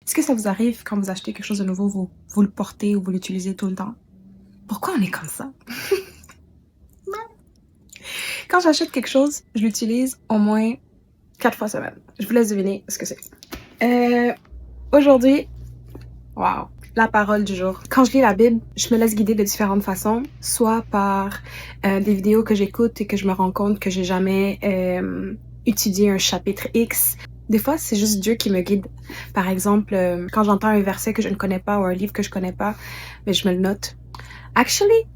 Est-ce que ça vous arrive quand vous achetez quelque chose de nouveau, vous le portez ou vous l'utilisez tout le temps? Pourquoi on est comme ça? Quand j'achète quelque chose, je l'utilise au moins 4 fois semaine. Je vous laisse deviner ce que c'est. Aujourd'hui, wow, la parole du jour. Quand je lis la Bible, je me laisse guider de différentes façons, soit par des vidéos que j'écoute et que je me rends compte que j'ai jamais étudié un chapitre X. Des fois, c'est juste Dieu qui me guide. Par exemple, quand j'entends un verset que je ne connais pas ou un livre que je connais pas, mais je me le note. Actually,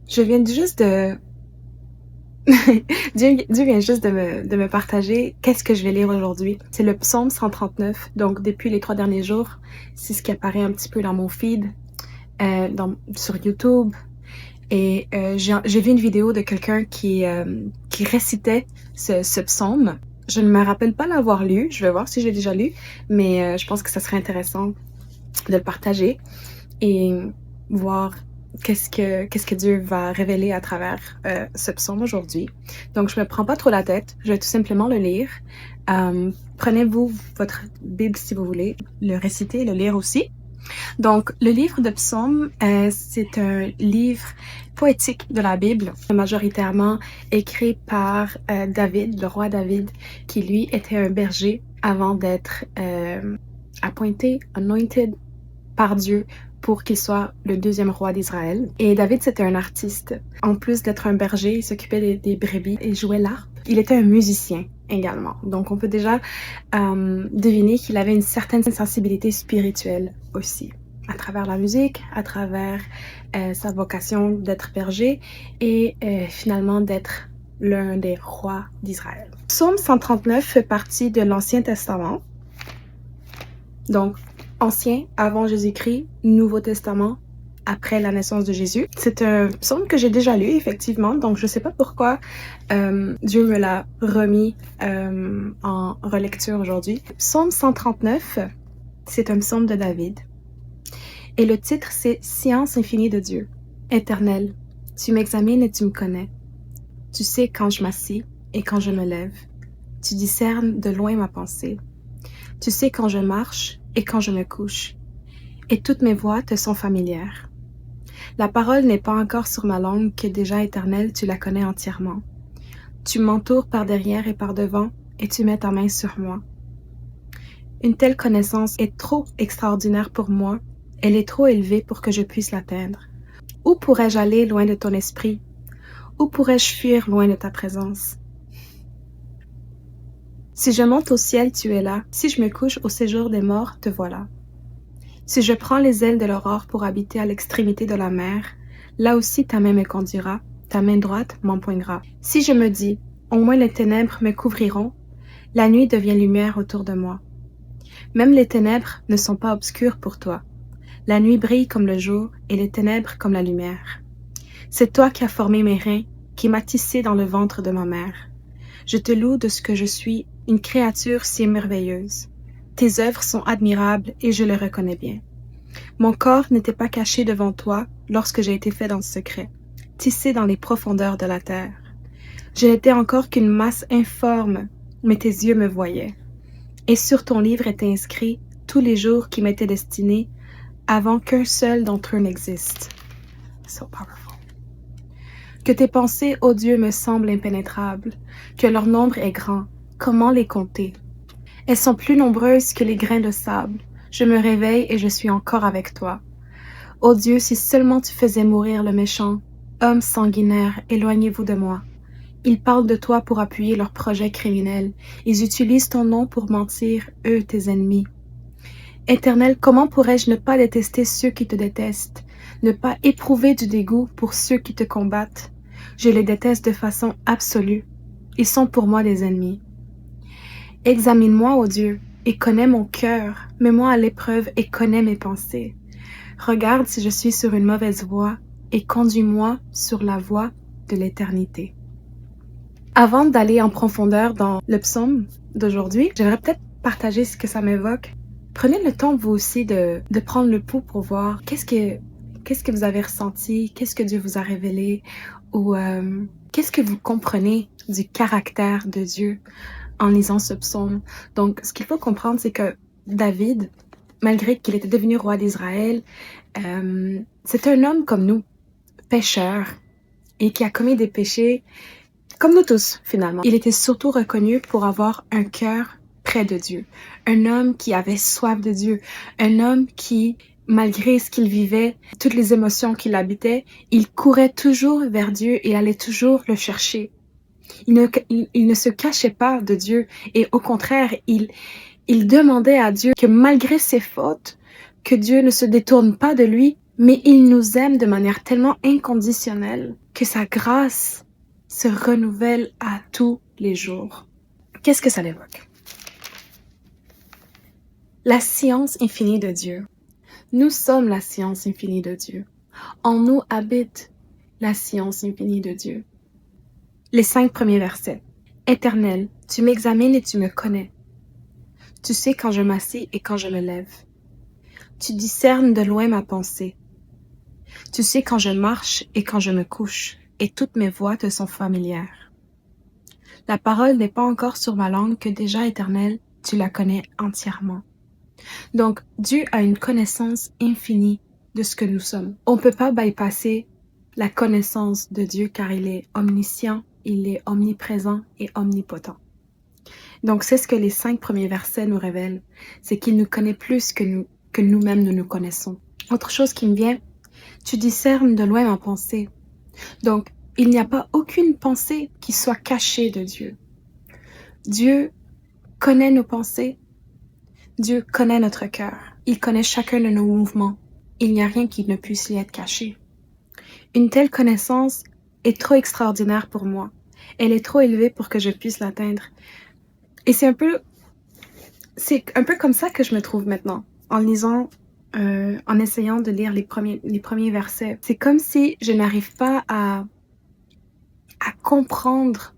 je viens juste de... Dieu vient juste de me partager qu'est-ce que je vais lire aujourd'hui. C'est le psaume 139. Donc, depuis les 3 derniers jours, c'est ce qui apparaît un petit peu dans mon feed, sur YouTube. Et j'ai vu une vidéo de quelqu'un qui récitait ce psaume. Je ne me rappelle pas l'avoir lu. Je vais voir si j'ai déjà lu. Mais je pense que ça serait intéressant de le partager et voir qu'est-ce que Dieu va révéler à travers ce psaume aujourd'hui. Donc, je me prends pas trop la tête. Je vais tout simplement le lire. Prenez-vous votre Bible si vous voulez, le réciter, le lire aussi. Donc, le livre de Psaumes, c'est un livre poétique de la Bible, majoritairement écrit par David, le roi David, qui lui était un berger avant d'être appointé, anointed par Dieu pour qu'il soit le 2e roi d'Israël. Et David, c'était un artiste. En plus d'être un berger, il s'occupait des brebis et jouait l'harpe. Il était un musicien également. Donc, on peut déjà deviner qu'il avait une certaine sensibilité spirituelle aussi, à travers la musique, à travers sa vocation d'être berger et finalement d'être l'un des rois d'Israël. Psaume 139 fait partie de l'Ancien Testament. Donc, Ancien, avant Jésus-Christ, Nouveau Testament, après la naissance de Jésus. C'est un psaume que j'ai déjà lu, effectivement, donc je sais pas pourquoi Dieu me l'a remis en relecture aujourd'hui. Psaume 139, c'est un psaume de David. Et le titre, c'est « Science infinie de Dieu ». Éternel, tu m'examines et tu me connais. Tu sais quand je m'assis et quand je me lève. Tu discernes de loin ma pensée. Tu sais quand je marche et quand je me couche, et toutes mes voies te sont familières. La parole n'est pas encore sur ma langue que déjà, Éternel, tu la connais entièrement. Tu m'entoures par derrière et par devant, et tu mets ta main sur moi. Une telle connaissance est trop extraordinaire pour moi, elle est trop élevée pour que je puisse l'atteindre. Où pourrais-je aller loin de ton esprit? Où pourrais-je fuir loin de ta présence? Si je monte au ciel, tu es là. Si je me couche au séjour des morts, te voilà. Si je prends les ailes de l'aurore pour habiter à l'extrémité de la mer, là aussi ta main me conduira, ta main droite m'empoignera. Si je me dis, au moins les ténèbres me couvriront, la nuit devient lumière autour de moi. Même les ténèbres ne sont pas obscures pour toi. La nuit brille comme le jour et les ténèbres comme la lumière. C'est toi qui as formé mes reins, qui m'as tissé dans le ventre de ma mère. Je te loue de ce que je suis, une créature si merveilleuse. Tes œuvres sont admirables et je le reconnais bien. Mon corps n'était pas caché devant toi lorsque j'ai été fait dans le secret, tissé dans les profondeurs de la terre. Je n'étais encore qu'une masse informe, mais tes yeux me voyaient. Et sur ton livre étaient inscrits tous les jours qui m'étaient destinés avant qu'un seul d'entre eux n'existe. So powerful. Que tes pensées, ô Dieu, me semblent impénétrables, que leur nombre est grand. Comment les compter? Elles sont plus nombreuses que les grains de sable. Je me réveille et je suis encore avec toi. Ô Dieu, si seulement tu faisais mourir le méchant, homme sanguinaire, éloignez-vous de moi. Ils parlent de toi pour appuyer leurs projets criminels. Ils utilisent ton nom pour mentir, eux, tes ennemis. Éternel, comment pourrais-je ne pas détester ceux qui te détestent, ne pas éprouver du dégoût pour ceux qui te combattent? Je les déteste de façon absolue. Ils sont pour moi des ennemis. Examine-moi, ô Dieu, et connais mon cœur. Mets-moi à l'épreuve et connais mes pensées. Regarde si je suis sur une mauvaise voie et conduis-moi sur la voie de l'éternité. Avant d'aller en profondeur dans le psaume d'aujourd'hui, j'aimerais peut-être partager ce que ça m'évoque. Prenez le temps, vous aussi, de prendre le pouls pour voir qu'est-ce que vous avez ressenti, qu'est-ce que Dieu vous a révélé, ou qu'est-ce que vous comprenez du caractère de Dieu en lisant ce psaume. Donc, ce qu'il faut comprendre, c'est que David, malgré qu'il était devenu roi d'Israël, c'est un homme comme nous, pécheur, et qui a commis des péchés comme nous tous, finalement. Il était surtout reconnu pour avoir un cœur près de Dieu. Un homme qui avait soif de Dieu. Un homme qui, malgré ce qu'il vivait, toutes les émotions qui l'habitaient, il courait toujours vers Dieu et allait toujours le chercher. Il ne se cachait pas de Dieu et au contraire, il demandait à Dieu que malgré ses fautes, que Dieu ne se détourne pas de lui, mais il nous aime de manière tellement inconditionnelle que sa grâce se renouvelle à tous les jours. Qu'est-ce que ça évoque? La science infinie de Dieu. Nous sommes la science infinie de Dieu. En nous habite la science infinie de Dieu. Les 5 premiers versets. Éternel, tu m'examines et tu me connais. Tu sais quand je m'assieds et quand je me lève. Tu discernes de loin ma pensée. Tu sais quand je marche et quand je me couche, et toutes mes voies te sont familières. La parole n'est pas encore sur ma langue que déjà, Éternel, tu la connais entièrement. Donc, Dieu a une connaissance infinie de ce que nous sommes. On ne peut pas bypasser la connaissance de Dieu car il est omniscient, il est omniprésent et omnipotent. Donc, c'est ce que les 5 premiers versets nous révèlent. C'est qu'il nous connaît plus que nous-mêmes nous connaissons. Autre chose qui me vient, tu discernes de loin ma pensée. Donc, il n'y a pas aucune pensée qui soit cachée de Dieu. Dieu connaît nos pensées. Dieu connaît notre cœur. Il connaît chacun de nos mouvements. Il n'y a rien qui ne puisse lui être caché. Une telle connaissance est trop extraordinaire pour moi. Elle est trop élevée pour que je puisse l'atteindre. Et c'est un peu comme ça que je me trouve maintenant, en lisant, en essayant de lire les premiers versets. C'est comme si je n'arrive pas à comprendre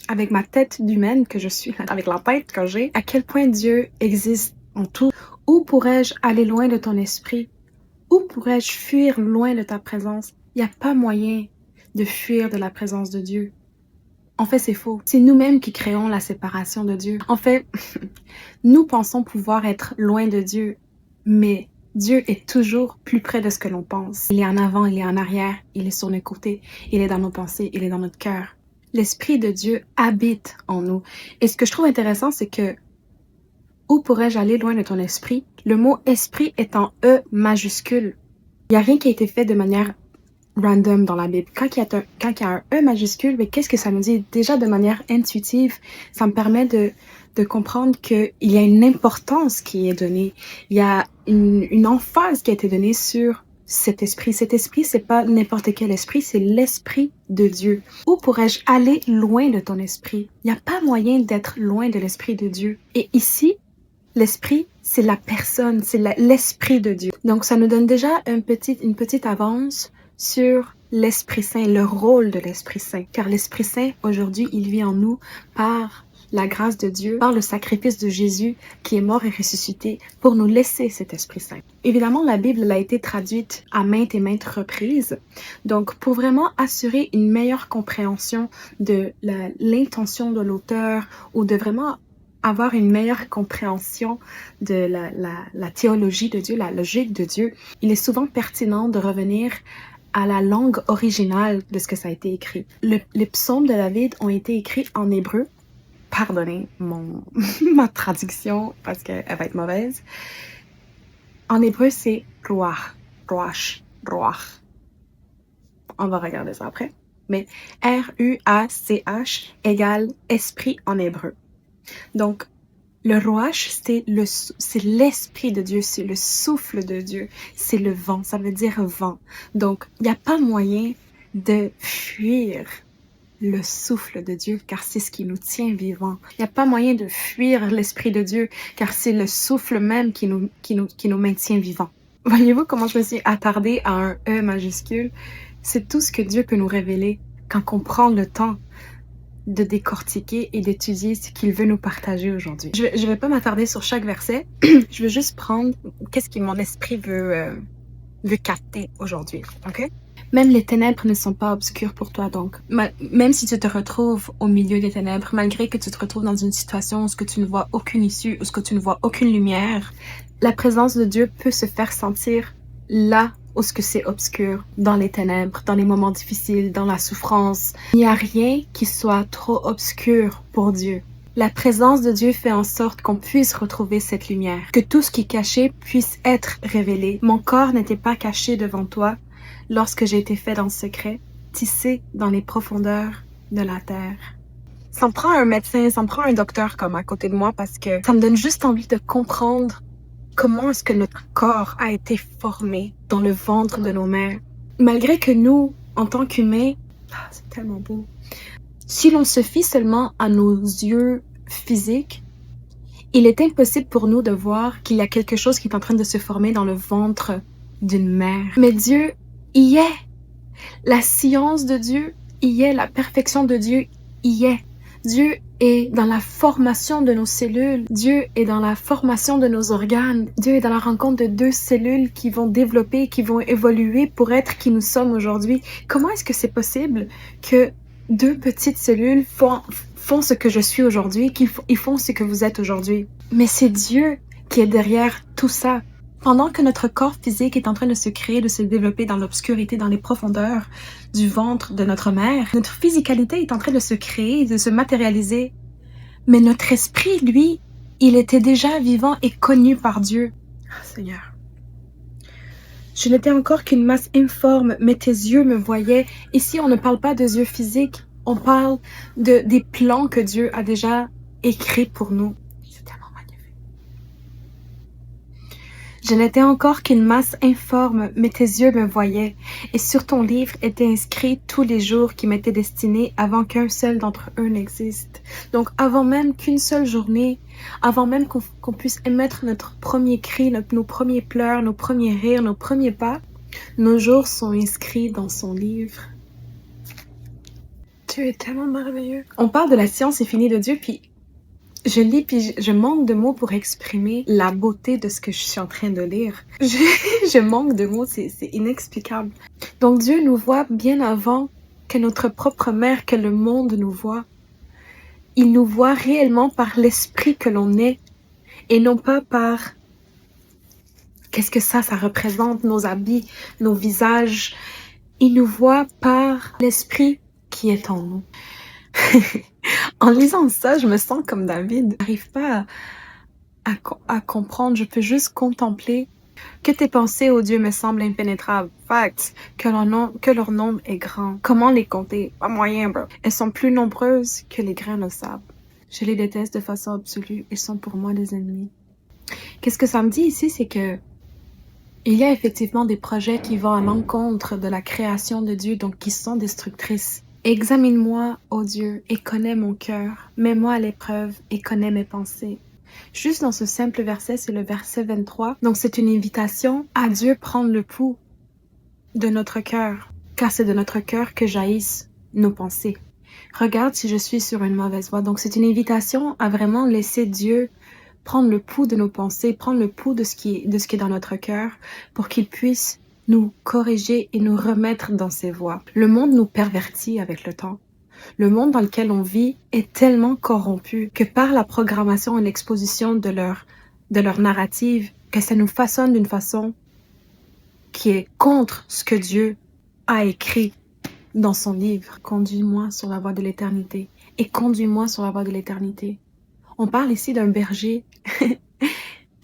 avec ma tête d'humaine que je suis, avec la tête que j'ai, à quel point Dieu existe en tout. Où pourrais-je aller loin de ton esprit? Où pourrais-je fuir loin de ta présence? Il n'y a pas moyen de fuir de la présence de Dieu. En fait, c'est faux. C'est nous-mêmes qui créons la séparation de Dieu. En fait, nous pensons pouvoir être loin de Dieu, mais Dieu est toujours plus près de ce que l'on pense. Il est en avant, il est en arrière, il est sur nos côtés, il est dans nos pensées, il est dans notre cœur. L'Esprit de Dieu habite en nous. Et ce que je trouve intéressant, c'est que où pourrais-je aller loin de ton esprit? Le mot esprit est en E majuscule. Il n'y a rien qui a été fait de manière random dans la Bible. Quand il y a un E majuscule, mais qu'est-ce que ça me dit? Déjà de manière intuitive, ça me permet de comprendre qu'il y a une importance qui est donnée. Il y a une emphase qui a été donnée sur cet esprit. Cet esprit, c'est pas n'importe quel esprit, c'est l'esprit de Dieu. Où pourrais-je aller loin de ton esprit? Il n'y a pas moyen d'être loin de l'esprit de Dieu. Et ici, l'esprit, c'est la personne, c'est l'esprit de Dieu. Donc, ça nous donne déjà une petite avance sur l'Esprit Saint, le rôle de l'Esprit Saint. Car l'Esprit Saint, aujourd'hui, il vit en nous par la grâce de Dieu, par le sacrifice de Jésus qui est mort et ressuscité pour nous laisser cet Esprit Saint. Évidemment, la Bible a été traduite à maintes et maintes reprises. Donc, pour vraiment assurer une meilleure compréhension de l'intention de l'auteur ou de vraiment avoir une meilleure compréhension de la théologie de Dieu, la logique de Dieu, il est souvent pertinent de revenir à la langue originale de ce que ça a été écrit. Les psaumes de David ont été écrits en hébreu. Pardonnez ma traduction parce qu'elle va être mauvaise. En hébreu, c'est ruach, ruach, ruach. On va regarder ça après. Mais R-U-A-C-H égale esprit en hébreu. Donc, le ruach, c'est l'esprit de Dieu, c'est le souffle de Dieu, c'est le vent, ça veut dire vent. Donc, il n'y a pas moyen de fuir le souffle de Dieu, car c'est ce qui nous tient vivants. Il n'y a pas moyen de fuir l'Esprit de Dieu, car c'est le souffle même qui nous maintient vivants. Voyez-vous comment je me suis attardée à un E majuscule? C'est tout ce que Dieu peut nous révéler quand on prend le temps de décortiquer et d'étudier ce qu'il veut nous partager aujourd'hui. Je vais pas m'attarder sur chaque verset. Je veux juste prendre qu'est-ce que mon esprit veut capter aujourd'hui. OK? Même les ténèbres ne sont pas obscures pour toi, donc. Même si tu te retrouves au milieu des ténèbres, malgré que tu te retrouves dans une situation où ce que tu ne vois aucune issue, où ce que tu ne vois aucune lumière, la présence de Dieu peut se faire sentir là où ce que c'est obscur, dans les ténèbres, dans les moments difficiles, dans la souffrance. Il n'y a rien qui soit trop obscur pour Dieu. La présence de Dieu fait en sorte qu'on puisse retrouver cette lumière, que tout ce qui est caché puisse être révélé. Mon corps n'était pas caché devant toi lorsque j'ai été fait dans le secret, tissé dans les profondeurs de la terre. Ça me prend un médecin, ça me prend un docteur comme à côté de moi parce que ça me donne juste envie de comprendre comment est-ce que notre corps a été formé dans le ventre de nos mères. Malgré que nous, en tant qu'humains, c'est tellement beau. Si l'on se fie seulement à nos yeux physiques, il est impossible pour nous de voir qu'il y a quelque chose qui est en train de se former dans le ventre d'une mère. Mais Dieu y est. La science de Dieu y est. La perfection de Dieu y est. Dieu est dans la formation de nos cellules. Dieu est dans la formation de nos organes. Dieu est dans la rencontre de deux cellules qui vont développer, qui vont évoluer pour être qui nous sommes aujourd'hui. Comment est-ce que c'est possible que deux petites cellules font ce que je suis aujourd'hui, qu'ils font ce que vous êtes aujourd'hui? Mais c'est Dieu qui est derrière tout ça. Pendant que notre corps physique est en train de se créer, de se développer dans l'obscurité, dans les profondeurs du ventre de notre mère, notre physicalité est en train de se créer, de se matérialiser. Mais notre esprit, lui, il était déjà vivant et connu par Dieu. Oh, Seigneur. Je n'étais encore qu'une masse informe, mais tes yeux me voyaient. Ici, on ne parle pas des yeux physiques, on parle des plans que Dieu a déjà écrits pour nous. Je n'étais encore qu'une masse informe, mais tes yeux me voyaient, et sur ton livre étaient inscrits tous les jours qui m'étaient destinés avant qu'un seul d'entre eux n'existe. Donc avant même qu'une seule journée, avant même qu'on puisse émettre notre premier cri, nos premiers pleurs, nos premiers rires, nos premiers pas, nos jours sont inscrits dans son livre. Dieu est tellement merveilleux. On parle de la science infinie de Dieu, puis je lis puis je manque de mots pour exprimer la beauté de ce que je suis en train de lire. Je manque de mots, c'est inexplicable. Donc Dieu nous voit bien avant que notre propre mère, que le monde nous voit. Il nous voit réellement par l'esprit que l'on est et non pas par qu'est-ce que ça représente, nos habits, nos visages. Il nous voit par l'esprit qui est en nous. En lisant ça, je me sens comme David. Je n'arrive pas à comprendre, je peux juste contempler que tes pensées, ô Dieu, me semblent impénétrables. Fact, que leur nombre est grand. Comment les compter? Pas moyen, bro. Elles sont plus nombreuses que les grains de sable. Je les déteste de façon absolue. Ils sont pour moi des ennemis. Qu'est-ce que ça me dit ici, c'est que il y a effectivement des projets qui vont à l'encontre de la création de Dieu, donc qui sont destructrices. Examine-moi, ô Dieu, et connais mon cœur. Mets-moi à l'épreuve et connais mes pensées. Juste dans ce simple verset, c'est le verset 23. Donc c'est une invitation à Dieu prendre le pouls de notre cœur, car c'est de notre cœur que jaillissent nos pensées. Regarde si je suis sur une mauvaise voie. Donc c'est une invitation à vraiment laisser Dieu prendre le pouls de nos pensées, prendre le pouls de ce qui est dans notre cœur, pour qu'il puisse nous corriger et nous remettre dans ses voies. Le monde nous pervertit avec le temps. Le monde dans lequel on vit est tellement corrompu que par la programmation et l'exposition de leur narrative, que ça nous façonne d'une façon qui est contre ce que Dieu a écrit dans son livre. Conduis-moi sur la voie de l'éternité et conduis-moi sur la voie de l'éternité. On parle ici d'un berger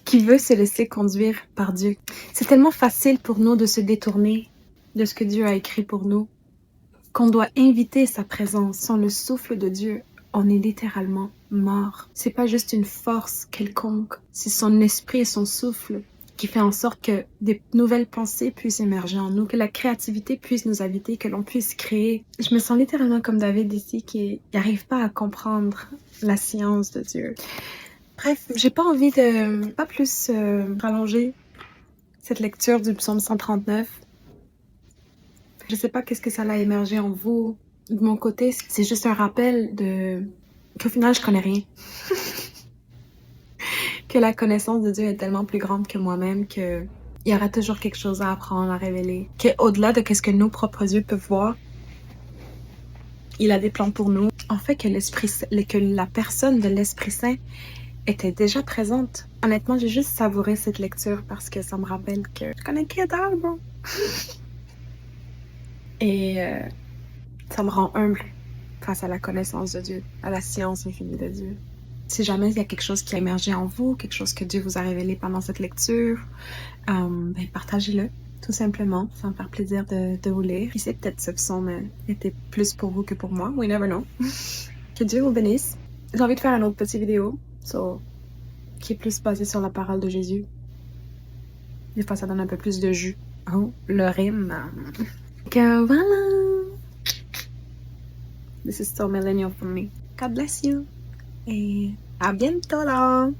qui veut se laisser conduire par Dieu. C'est tellement facile pour nous de se détourner de ce que Dieu a écrit pour nous, qu'on doit inviter sa présence. Sans le souffle de Dieu, on est littéralement mort. C'est pas juste une force quelconque, c'est son esprit et son souffle qui fait en sorte que des nouvelles pensées puissent émerger en nous, que la créativité puisse nous habiter, que l'on puisse créer. Je me sens littéralement comme David ici, qui n'arrive pas à comprendre la science de Dieu. Bref, j'ai pas envie de pas plus rallonger cette lecture du psaume 139. Je sais pas qu'est-ce que ça a émergé en vous. De mon côté, c'est juste un rappel qu'au final, je connais rien. Que la connaissance de Dieu est tellement plus grande que moi-même, que il y aura toujours quelque chose à apprendre, à révéler. Qu'au-delà de ce que nos propres yeux peuvent voir, il a des plans pour nous. En fait, que la personne de l'Esprit Saint était déjà présente. Honnêtement, j'ai juste savouré cette lecture parce que ça me rappelle que je connais que dalle, bro. Et ça me rend humble face à la connaissance de Dieu, à la science infinie de Dieu. Si jamais il y a quelque chose qui a émergé en vous, quelque chose que Dieu vous a révélé pendant cette lecture, partagez-le, tout simplement. Ça va me faire plaisir de vous lire. Puis c'est peut-être ce psaume était plus pour vous que pour moi. We never know. Que Dieu vous bénisse. J'ai envie de faire une autre petite vidéo qui est plus basée sur la parole de Jésus. Des fois, ça donne un peu plus de jus. Oh, le rime. Que voilà. This is so millennial for me. God bless you. Et à bientôt là.